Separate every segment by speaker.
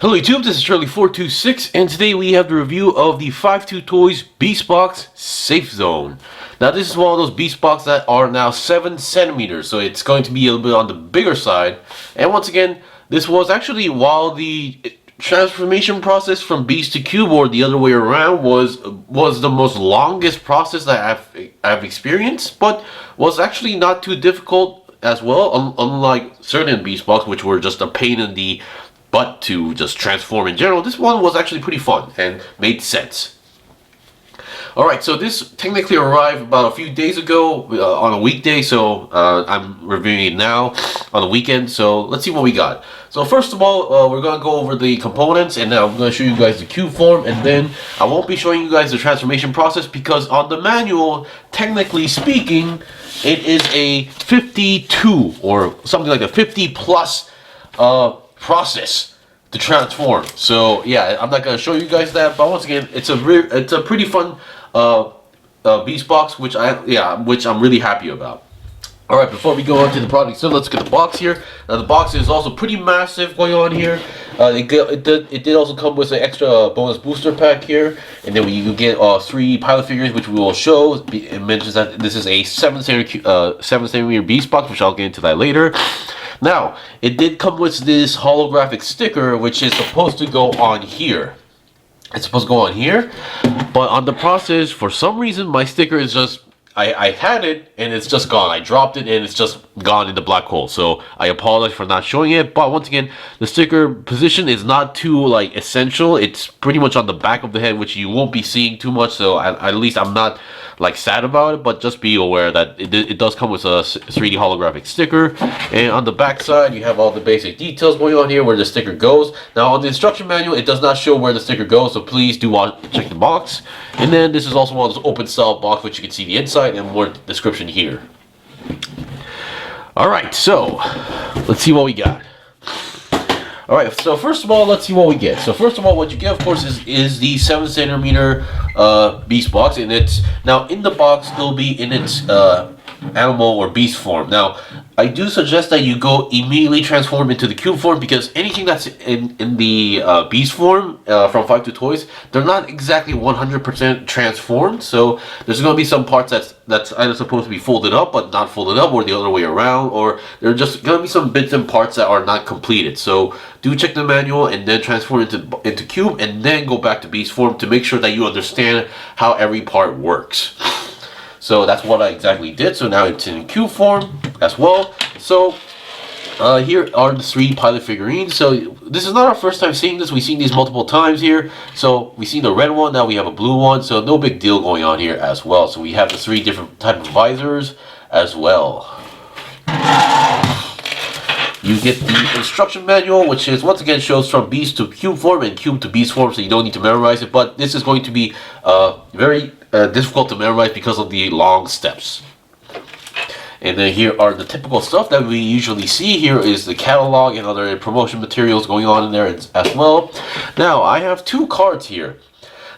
Speaker 1: Hello YouTube, this is Charlie426, and today we have the review of the 52Toys Beastbox Safezone. Now this is one of those Beastbox that are now 7 centimeters, so it's going to be a little bit on the bigger side. And once again, this was actually while the transformation process from Beast to Cube, or the other way around, was the most longest process that I've experienced, but was actually not too difficult as well, unlike certain Beastbox which were just a pain in the butt to just transform in general. This one was actually pretty fun and made sense. Alright, so this technically arrived about a few days ago on a weekday, so I'm reviewing it now on the weekend, so let's see what we got. So first of all, we're going to go over the components, and now I'm going to show you guys the cube form, and then I won't be showing you guys the transformation process because on the manual, technically speaking, it is a 52 or something like a 50 plus process to transform. So yeah, I'm not going to show you guys that, but once again, it's a pretty fun Beastbox, which I'm really happy about. All right, before we go on to the product, so let's get the box here. Now the box is also pretty massive going on here. It did also come with an extra bonus booster pack here, and then you get 3 pilot figures, which we will show. It mentions that this is a 7 centimeter Beastbox, which I'll get into that later. Now, it did come with this holographic sticker, which is supposed to go on here. It's supposed to go on here, but on the process, for some reason, my sticker is just, I had it, and it's just gone. I dropped it, and it's just gone in the black hole. So, I apologize for not showing it, but once again, the sticker position is not too, like, essential. It's pretty much on the back of the head, which you won't be seeing too much, so at least I'm not like sad about it, but just be aware that it does come with a 3D holographic sticker. And on the back side, you have all the basic details going on here where the sticker goes. Now on the instruction manual, it does not show where the sticker goes, so please do check the box. And then this is also one of those open style box which you can see the inside and more description here. Alright, so let's see what we got. Alright, so first of all, let's see what we get. So first of all, what you get, of course, is the 7 centimeter Beastbox, and it's now in the box. It'll be in its animal or beast form. Now, I do suggest that you go immediately transform into the cube form, because anything that's in the beast form from 52Toys, they're not exactly 100% transformed. So there's going to be some parts that's either supposed to be folded up but not folded up, or the other way around, or there are just going to be some bits and parts that are not completed. So do check the manual and then transform into cube, and then go back to beast form to make sure that you understand how every part works. So that's what I exactly did. So now it's in cube form as well. So here are the 3 pilot figurines. So this is not our first time seeing this. We've seen these multiple times here. So we've seen the red one, now we have a blue one. So no big deal going on here as well. So we have the 3 different types of visors as well. You get the instruction manual, which is once again shows from beast to cube form and cube to beast form, so you don't need to memorize it. But this is going to be very difficult to memorize because of the long steps. And then here are the typical stuff that we usually see. Here is the catalog and other promotion materials going on in there as well. Now I have 2 cards here.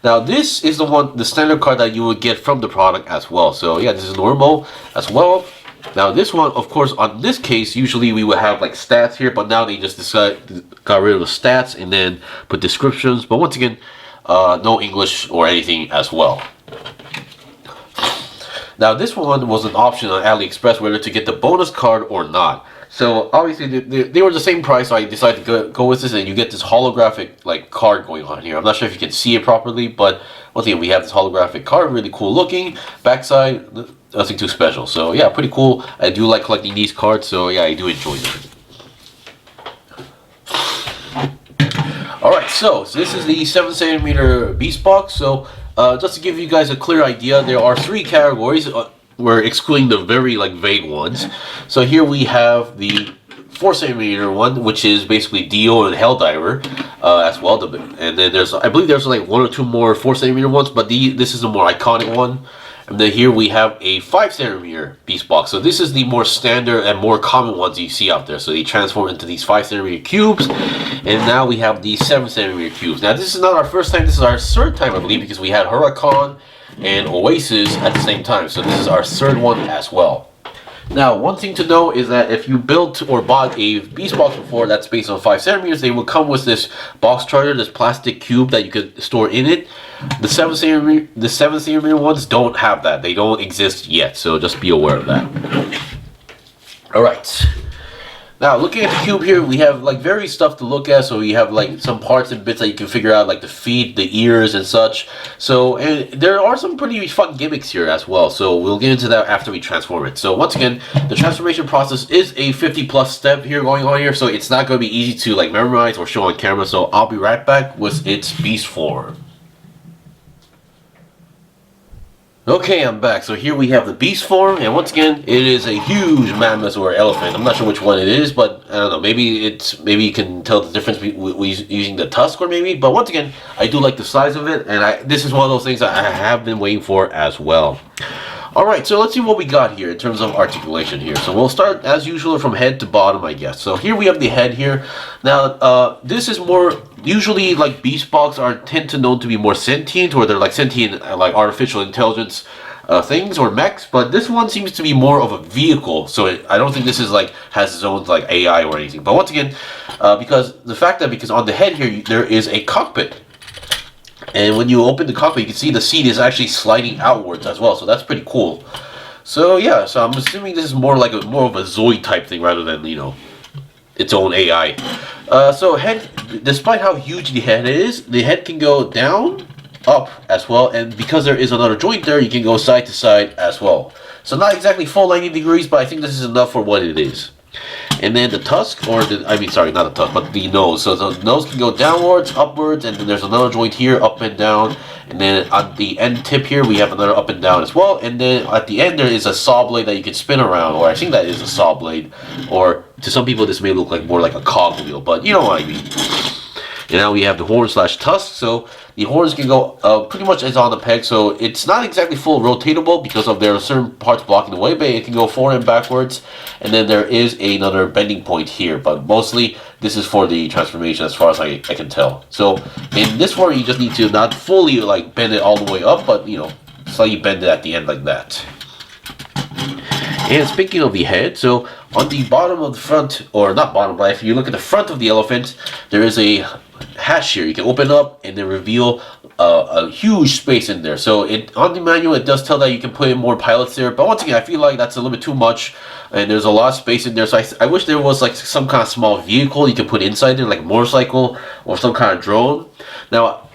Speaker 1: Now this is the standard card that you would get from the product as well. So yeah, this is normal as well. Now this one, of course, on this case, usually we would have like stats here, but now they just got rid of the stats and then put descriptions. But once again, no English or anything as well. Now this one was an option on AliExpress whether to get the bonus card or not. So obviously they were the same price, so I decided to go with this, and you get this holographic like card going on here. I'm not sure if you can see it properly, but once again we have this holographic card, really cool looking. Backside, nothing too special. So yeah, pretty cool. I do like collecting these cards, so yeah, I do enjoy them. Alright, so this is the 7 centimeter Beastbox. So just to give you guys a clear idea, there are 3 categories. We're excluding the very vague ones. So here we have the 4 centimeter one, which is basically Dio and Helldiver as well. And then I believe there's like 1 or 2 more 4 centimeter ones, but this is the more iconic one. And then here we have a 5 centimeter Beastbox. So this is the more standard and more common ones you see out there. So they transform into these 5 centimeter cubes. And now we have these 7 centimeter cubes. Now this is not our first time, this is our 3rd time, I believe, because we had Huracan and Oasis at the same time. So this is our 3rd one as well. Now, one thing to know is that if you built or bought a beast box before that's based on 5 centimeters, they will come with this box charger, this plastic cube that you could store in it. The 7 centimeter ones don't have that. They don't exist yet, so just be aware of that. Alright. Now, looking at the cube here, we have like various stuff to look at. So we have like some parts and bits that you can figure out, like the feet, the ears, and such. So, and there are some pretty fun gimmicks here as well. So we'll get into that after we transform it. So once again, the transformation process is a 50+ step here going on here. So it's not going to be easy to like memorize or show on camera. So I'll be right back with its beast form. Okay, I'm back. So here we have the beast form, and once again, it is a huge mammoth or elephant. I'm not sure which one it is, but I don't know. Maybe you can tell the difference using the tusk, or maybe. But once again, I do like the size of it, and this is one of those things I have been waiting for as well. Alright, so let's see what we got here in terms of articulation here. So we'll start as usual from head to bottom, I guess. So here we have the head here. Now, this is more, usually like beast box tend to known to be more sentient, or they're like sentient, like artificial intelligence things or mechs, but this one seems to be more of a vehicle. So I don't think this is like, has its own like AI or anything. But once again, because on the head here, there is a cockpit. And when you open the cockpit, you can see the seat is actually sliding outwards as well. So that's pretty cool. So yeah, so I'm assuming this is more like more of a Zoid type thing rather than, you know, its own AI. So head, despite how huge the head is, the head can go down, up as well. And because there is another joint there, you can go side to side as well. So not exactly full 90 degrees, but I think this is enough for what it is. And then the tusk, or sorry, not the tusk, but the nose. So the nose can go downwards, upwards, and then there's another joint here, up and down. And then on the end tip here, we have another up and down as well. And then at the end, there is a saw blade that you can spin around, or I think that is a saw blade. Or to some people, this may look like more like a cog wheel, but you know what I mean. And now we have the horn / tusk. So the horns can go pretty much as on the peg. So it's not exactly full rotatable because of there are certain parts blocking the way, but it can go forward and backwards. And then there is another bending point here, but mostly this is for the transformation as far as I can tell. So in this one, you just need to not fully like bend it all the way up, but you know, slightly bend it at the end like that. And speaking of the head, so on the bottom of the front, or not bottom, but if you look at the front of the elephant, there is a hatch here. You can open up and then reveal a huge space in there. So on the manual, it does tell that you can put in more pilots there, but once again, I feel like that's a little bit too much, and there's a lot of space in there. So I wish there was like some kind of small vehicle you could put inside there, like a motorcycle or some kind of drone. Now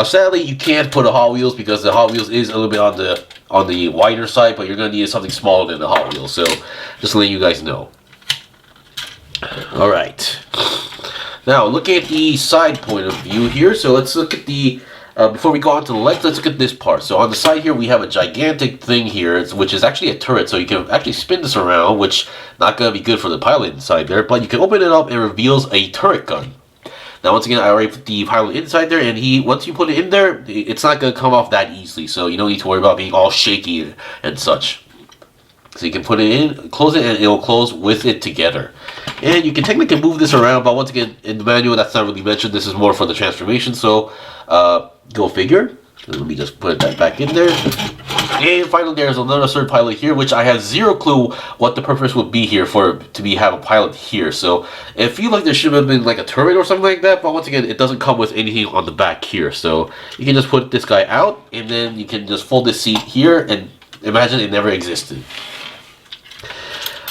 Speaker 1: sadly, you can't put a Hot Wheels because the Hot Wheels is a little bit on the wider side, but you're gonna need something smaller than the Hot Wheels. So just to let you guys know. All right. Now looking at the side point of view here. So let's look at the before we go on to the legs, let's look at this part. So on the side here, we have a gigantic thing here, which is actually a turret. So you can actually spin this around, which not gonna be good for the pilot inside there. But you can open it up and it reveals a turret gun. Now once again, I already put the pilot inside there, and once you put it in there, it's not going to come off that easily, so you don't need to worry about being all shaky and such. So you can put it in, close it, and it will close with it together. And you can technically move this around, but once again, in the manual, that's not really mentioned. This is more for the transformation, so go figure. Let me just put that back in there. And finally, there's another third pilot here, which I have zero clue what the purpose would be here have a pilot here. So I feel like there should have been like a turret or something like that, but once again, it doesn't come with anything on the back here. So you can just put this guy out, and then you can just fold this seat here and imagine it never existed.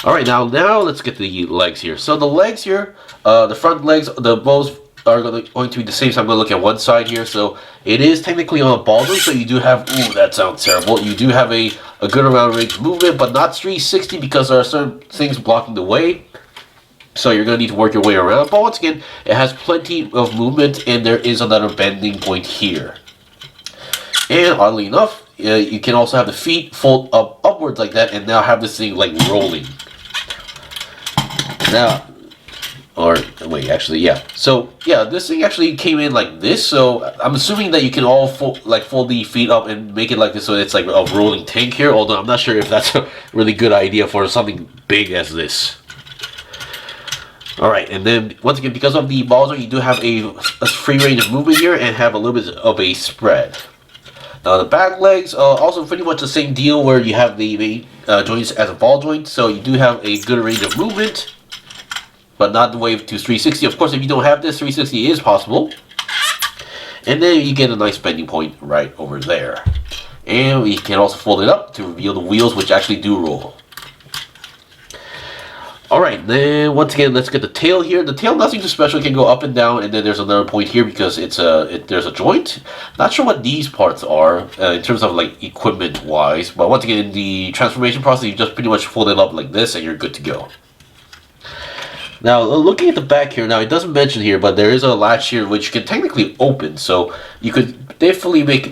Speaker 1: Alright, now let's get the legs here. So the legs here, the front legs, the bows are going to be the same, so I'm going to look at one side here. So it is technically on a ball joint, so you do have, ooh, that sounds terrible. You do have a good amount of range of movement, but not 360 because there are certain things blocking the way. So you're going to need to work your way around. But once again, it has plenty of movement, and there is another bending point here. And oddly enough, you can also have the feet fold up upwards like that, and now have this thing like rolling. Now, or wait, actually, yeah. So yeah, this thing actually came in like this. So I'm assuming that you can all fold the feet up and make it like this, so it's like a rolling tank here. Although I'm not sure if that's a really good idea for something big as this. All right, and then once again, because of the balls, you do have a free range of movement here and have a little bit of a spread. The back legs, also pretty much the same deal where you have the main joints as a ball joint, so you do have a good range of movement, but not the way to 360. Of course, if you don't have this, 360 is possible. And then you get a nice bending point right over there. And we can also fold it up to reveal the wheels, which actually do roll. Alright, then once again, let's get the tail here. The tail, nothing too special. It can go up and down, and then there's another point here because there's a joint. Not sure what these parts are in terms of like equipment wise, but once again, in the transformation process, you just pretty much fold it up like this, and you're good to go. Now, looking at the back here, now it doesn't mention here, but there is a latch here which you can technically open, so you could definitely make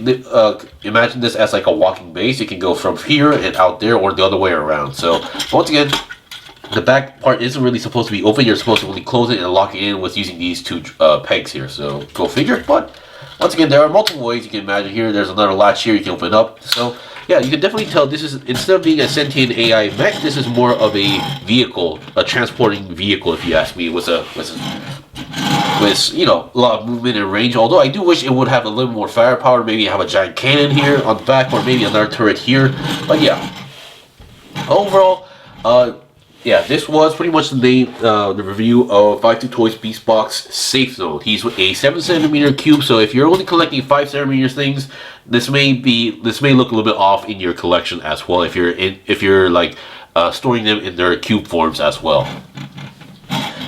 Speaker 1: imagine this as like a walking base. You can go from here and out there, or the other way around. So once again, the back part isn't really supposed to be open. You're supposed to really close it and lock it in with using these two pegs here. So go figure. But once again, there are multiple ways you can imagine here. There's another latch here you can open up. So yeah, you can definitely tell this is, instead of being a sentient AI mech, this is more of a vehicle, a transporting vehicle, if you ask me, with you know, a lot of movement and range. Although I do wish it would have a little more firepower. Maybe have a giant cannon here on the back, or maybe another turret here. But yeah, overall, yeah, this was pretty much the review of 52Toys Beastbox Safezone. He's a 7cm cube, so if you're only collecting 5cm things, this may look a little bit off in your collection as well. If you're like storing them in their cube forms as well.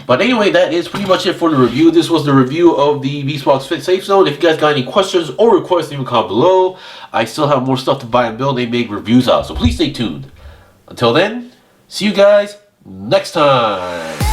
Speaker 1: But anyway, that is pretty much it for the review. This was the review of the Beastbox Safezone. If you guys got any questions or requests, leave a comment below. I still have more stuff to buy and build and make reviews out, so please stay tuned. Until then, see you guys next time.